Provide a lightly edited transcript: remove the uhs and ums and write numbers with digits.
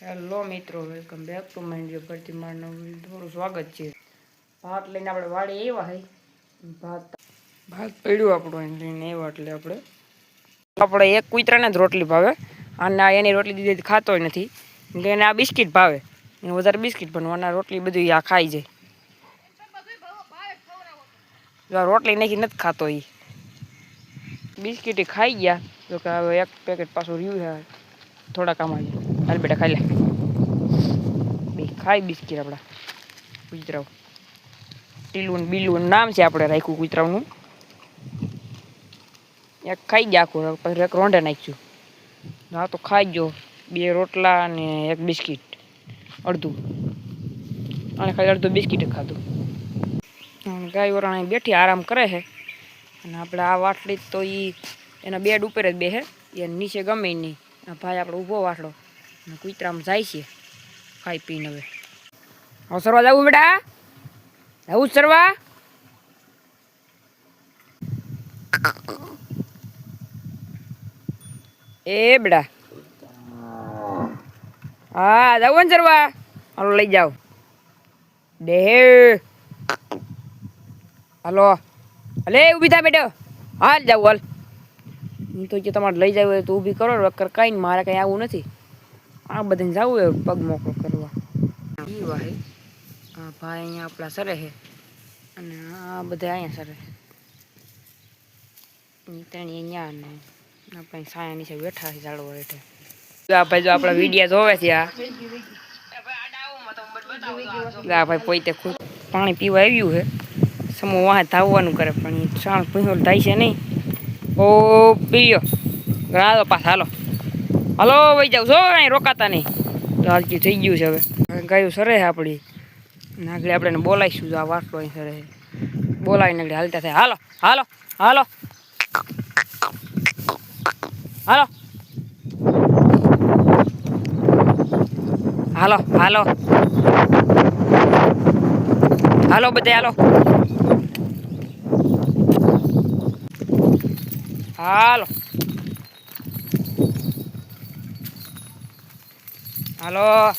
Hello મિત્રો, welcome back to my video. પરથી મારું થોડું સ્વાગત છે. ભાત લઈને આપણે વાડી આવ્યા હે. ભાત પડ્યું આપણું એને લઈને આવ્યા એટલે આપણે એક કૂતરાને જ રોટલી ભાવે. અને એની રોટલી દીધી ખાતોય નથી એટલે એને આ બિસ્કિટ ભાવે. એને વધારે બિસ્કિટ બનવાના, રોટલી બધી આ ખાઈ જાય. રોટલી નાખી નથી ખાતો એ. બિસ્કિટ ખાઈ ગયા તો કે હવે એક પેકેટ પાછું રહ્યું છે થોડા કામ. હાલ બેટા ખાઈ લે. બે ખાઈ બિસ્કિટ આપણા કૂતરાઓ. ટીલું બીલું નામ છે આપણે રાખ્યું કૂતરાઓનું. એક ખાઈ ગયા આખું, પછી એક રોંઢે નાખ્યું. હા તો ખાઈ ગયો. 2 રોટલા અને 1 બિસ્કિટ અડધું. અને ખાલી અડધું બિસ્કિટ ખાધું. ગાય વરાણા બેઠી આરામ કરે છે. અને આપણે આ વાટલી તો એના બેડ ઉપર જ બેસે, એ નીચે ગમે નહીં. આ ભાઈ આપણે ઊભો વાટલો અને કૂતરામાં જાય છે ખાઈ પીને. હવે સરવા જવું બેટા, જવું સરવા. એ બેડા હા જવું ને સરવા. હાલો લઈ જાઓ દે. હાલો હલે ઊભી થા બેટો. હાલ જાવ હાલ. હું તો જે તમારે લઈ જાવ તો ઊભી કરો. વગર કાંઈ ને મારે કાંઈ આવું નથી. આ બધાને જવું હોય પગ મોકળો કરવા. એ વાહે હા ભાઈ અહીંયા આપણા સરે છે અને આ બધા અહીંયા સરે છે. ત્રણેય અહીંયા ને આપણે સાયા નીચે બેઠા છે ઝાડવા હેઠે. આ ભાઈ જો આપણા વિડીયા જોવે છે. આ ભાઈ પોતે ખુદ પાણી પીવા આવ્યું છે. સમૂહ વાહ ધાવવાનું કરે પણ એ શાણ પીહોલ થાય છે નહીં. ઓ પીયો હાલો પાછા હાલો હાલો વહી જાવ છો. અહીં રોકાતા નહીં. હાલકી થઈ ગયું છે. હવે ગાયું સરે છે આપણી. આગળ આપણે બોલાવીશું. આ વાટલો અહીં સરે છે. બોલાવીને આગળ હાલતા થાય. હાલો હાલો હાલો હાલો હાલો હાલો હાલો બધા હાલો હાલો હાલો.